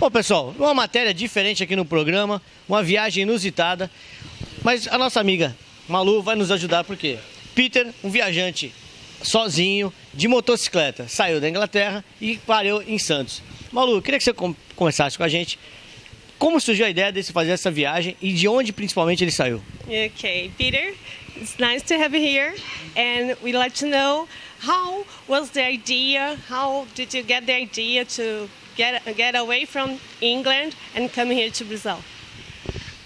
Bom, pessoal, uma matéria diferente aqui no programa, uma viagem inusitada, mas a nossa amiga Malu vai nos ajudar porque Peter, um viajante sozinho, de motocicleta, saiu da Inglaterra e parou em Santos. Malu, eu queria que você começasse com a gente. Como surgiu a ideia de se fazer essa viagem e de onde principalmente ele saiu? Okay, Peter, it's nice to have you here, and we'd like to know how was the idea, how did you get the idea to get away from England and come here to Brazil?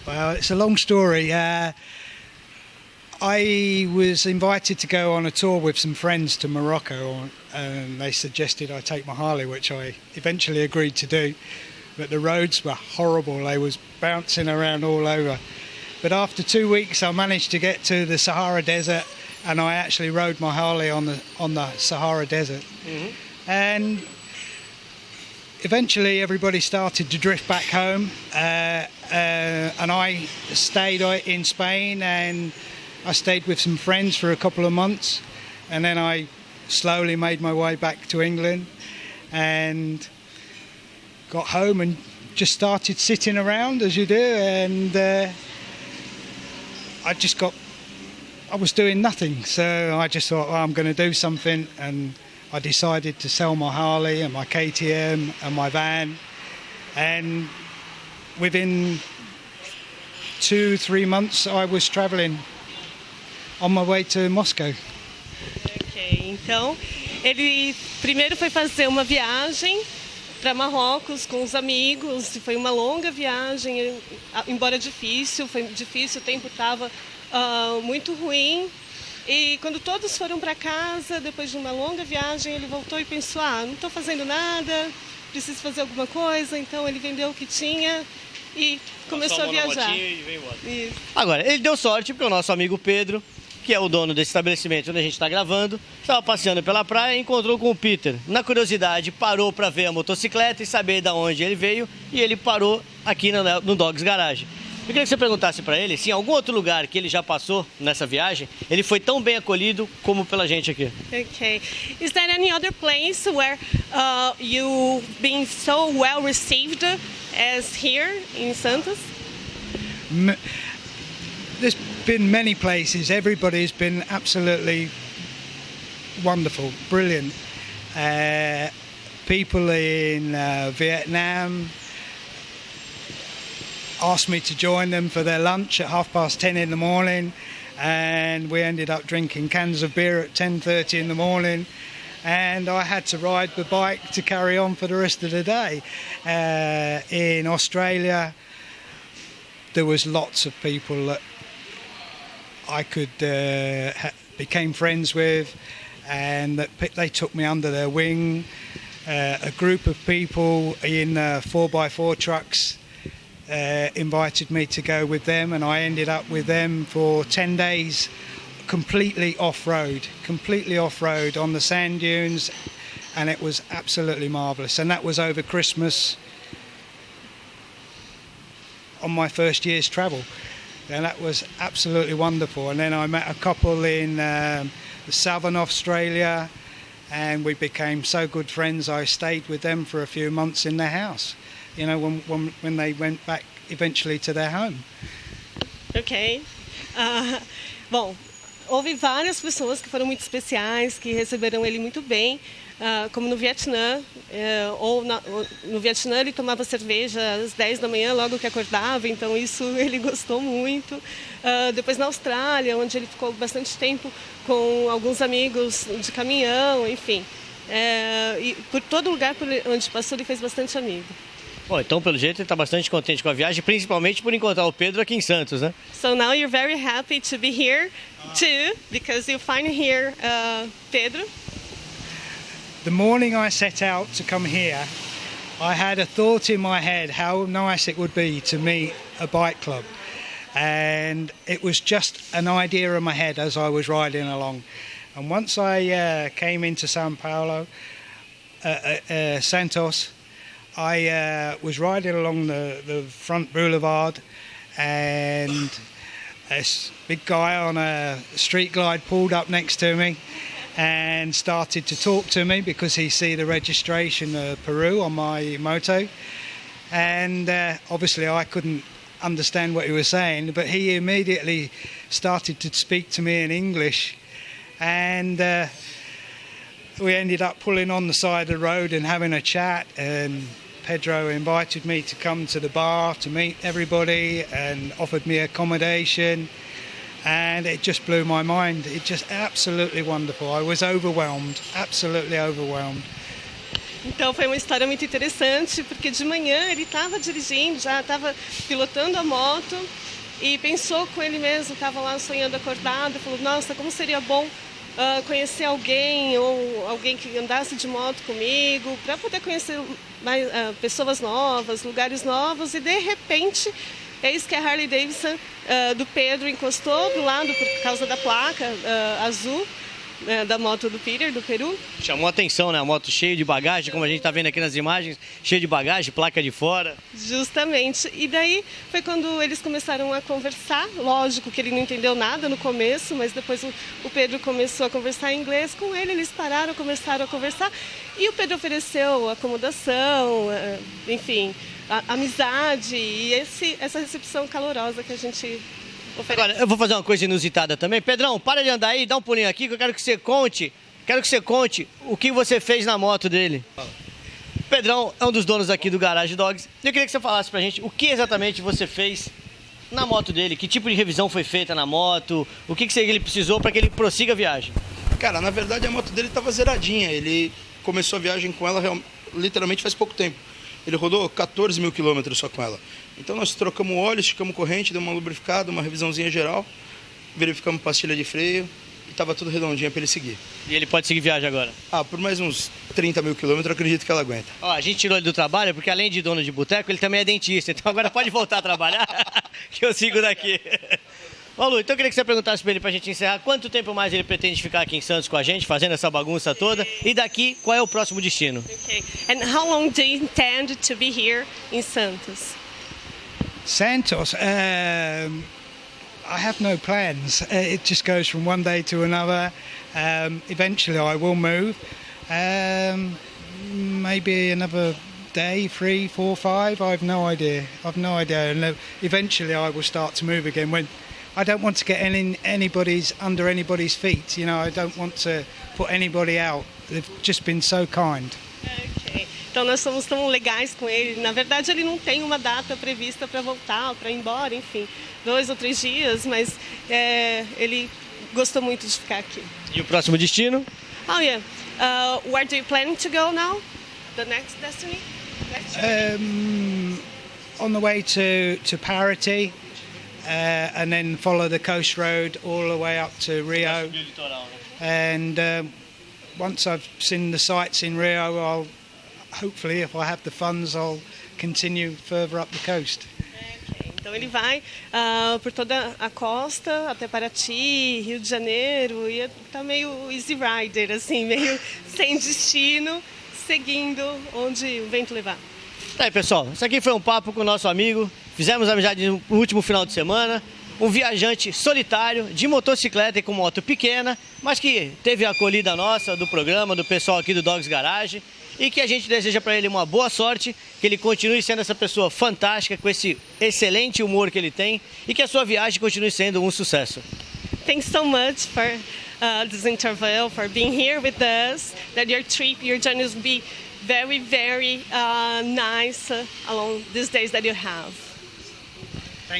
Well, it's a long story. I was invited to go on a tour with some friends to Morocco, and they suggested I take my Harley, which I eventually agreed to do. But the roads were horrible. They was bouncing around all over. But after 2 weeks, I managed to get to the Sahara Desert, and I actually rode my Harley on the Sahara Desert. Mm-hmm. And eventually, everybody started to drift back home, and I stayed in Spain, and I stayed with some friends for a couple of months, and then I slowly made my way back to England, and got home and just started sitting around as you do, and I was doing nothing, so I just thought, I'm going to do something, and I decided to sell my Harley and my KTM and my van, and within 2-3 months I was travelling on my way to Moscow. Ok, então ele primeiro foi fazer uma viagem para Marrocos com os amigos, foi uma longa viagem, embora difícil, o tempo estava muito ruim, e quando todos foram para casa, depois de uma longa viagem, ele voltou e pensou, não estou fazendo nada, preciso fazer alguma coisa, então ele vendeu o que tinha e começou a viajar. E veio embora. Agora, ele deu sorte porque o nosso amigo Pedro, que é o dono desse estabelecimento onde a gente está gravando, estava passeando pela praia e encontrou com o Peter. Na curiosidade, parou para ver a motocicleta e saber de onde ele veio, e ele parou aqui no Dogs Garage. Eu queria que você perguntasse para ele se em algum outro lugar que ele já passou nessa viagem, ele foi tão bem acolhido como pela gente aqui. Okay. Is there any other place where you've been so well received as here in Santos? There's been many places. Everybody's been absolutely wonderful, brilliant. People in Vietnam asked me to join them for their lunch at 10:30 in the morning, and we ended up drinking cans of beer at 10:30 in the morning, and I had to ride the bike to carry on for the rest of the day. In Australia, there was lots of people that I could became friends with, and that they took me under their wing. A group of people in 4x4 trucks invited me to go with them, and I ended up with them for 10 days, completely off-road on the sand dunes, and it was absolutely marvellous. And that was over Christmas on my first year's travel. And that was absolutely wonderful. And then I met a couple in southern Australia, and we became so good friends. I stayed with them for a few months in their house, you know, when they went back eventually to their home. Ok. Bom, houve várias pessoas que foram muito especiais, que receberam ele muito bem, como no Vietnã. No Vietnã ele tomava cerveja às 10 da manhã, logo que acordava, então isso ele gostou muito. Depois na Austrália, onde ele ficou bastante tempo com alguns amigos de caminhão, enfim. E por todo lugar onde passou ele fez bastante amigo. Bom, então pelo jeito ele está bastante contente com a viagem, principalmente por encontrar o Pedro aqui em Santos, né? So now you're very happy to be here too, because you find here Pedro. The morning I set out to come here, I had a thought in my head how nice it would be to meet a bike club. And it was just an idea in my head as I was riding along. And once I came into Santos, I was riding along the front boulevard, and this big guy on a street glide pulled up next to me and started to talk to me because he see the registration of Peru on my moto. and obviously I couldn't understand what he was saying, but he immediately started to speak to me in English, and we ended up pulling on the side of the road and having a chat, and Pedro invited me to come to the bar to meet everybody and offered me accommodation, and it just blew my mind. It just absolutely wonderful. I was overwhelmed, absolutely overwhelmed. Então foi uma história muito interessante, porque de manhã ele estava dirigindo, já estava pilotando a moto e pensou com ele mesmo, estava lá sonhando acordado, falou, nossa, como seria bom conhecer alguém ou alguém que andasse de moto comigo, para poder conhecer mais, pessoas novas, lugares novos, e de repente, eis que a Harley Davidson do Pedro encostou do lado por causa da placa azul, da moto do Peter, do Peru. Chamou a atenção, né? A moto cheia de bagagem, como a gente está vendo aqui nas imagens, cheia de bagagem, placa de fora. Justamente. E daí foi quando eles começaram a conversar. Lógico que ele não entendeu nada no começo, mas depois o Pedro começou a conversar em inglês com ele, eles pararam, começaram a conversar. E o Pedro ofereceu acomodação, enfim, amizade e essa recepção calorosa que a gente... Agora, eu vou fazer uma coisa inusitada também. Pedrão, para de andar aí, dá um pulinho aqui que eu quero que você conte o que você fez na moto dele. Pedrão é um dos donos aqui do Garage Dogs. Eu queria que você falasse pra gente o que exatamente você fez na moto dele, que tipo de revisão foi feita na moto, o que ele precisou para que ele prossiga a viagem. Cara, na verdade a moto dele estava zeradinha, ele começou a viagem com ela literalmente faz pouco tempo. Ele rodou 14 mil quilômetros só com ela. Então nós trocamos óleo, esticamos corrente, demos uma lubrificada, uma revisãozinha geral, verificamos pastilha de freio e estava tudo redondinho para ele seguir. E ele pode seguir viagem agora? Por mais uns 30 mil quilômetros eu acredito que ela aguenta. Ó, a gente tirou ele do trabalho porque além de dono de boteco, ele também é dentista. Então agora pode voltar a trabalhar, que eu sigo daqui. Ó, Lu, então eu queria que você perguntasse para ele, para a gente encerrar, quanto tempo mais ele pretende ficar aqui em Santos com a gente, fazendo essa bagunça toda, e daqui, qual é o próximo destino? Okay. And how long do you intend to be here in Santos? Santos, I have no plans. It just goes from one day to another. Eventually I will move. Maybe another day, 3, 4, 5, I have no idea. And eventually I will start to move again. When I don't want to get under anybody's feet, you know, I don't want to put anybody out. They've just been so kind. Okay. Então nós somos tão legais com ele. Na verdade ele não tem uma data prevista para voltar, para ir embora, enfim, 2 ou 3 dias, mas ele gostou muito de ficar aqui. E o próximo destino? Oh yeah. Where do you plan to go now? The next destiny? On the way to Parity, and then follow the coast road all the way up to Rio. And once I've seen the sights in Rio, I'll hopefully, if I have the funds, I'll continue further up the coast. Okay. Então ele vai por toda a costa até Paraty, Rio de Janeiro, e tá meio easy rider, assim, meio sem destino, seguindo onde o vento levar. Tá aí, pessoal, isso aqui foi um papo com o nosso amigo. Fizemos amizade no último final de semana. Um viajante solitário de motocicleta e com moto pequena, mas que teve a acolhida nossa do programa, do pessoal aqui do Dogs Garage, e que a gente deseja para ele uma boa sorte, que ele continue sendo essa pessoa fantástica, com esse excelente humor que ele tem, e que a sua viagem continue sendo um sucesso. Thanks so much for this interview, for being here with us, that your trip, your journey will be very, very nice along these days that you have.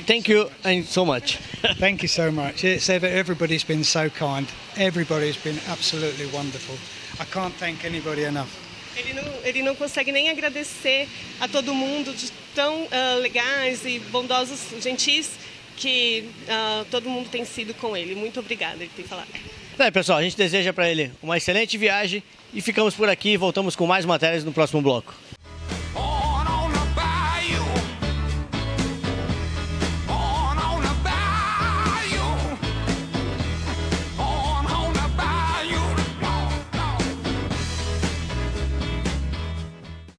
Thank you so much. Thank you so much. Everybody's been so kind. Everybody's been absolutely wonderful. I can't thank anybody enough. Ele não consegue nem agradecer a todo mundo de tão legais e bondosos, gentis, que todo mundo tem sido com ele. Muito obrigada, ele tem falado. Pessoal, a gente deseja para ele uma excelente viagem e ficamos por aqui e voltamos com mais matérias no próximo bloco.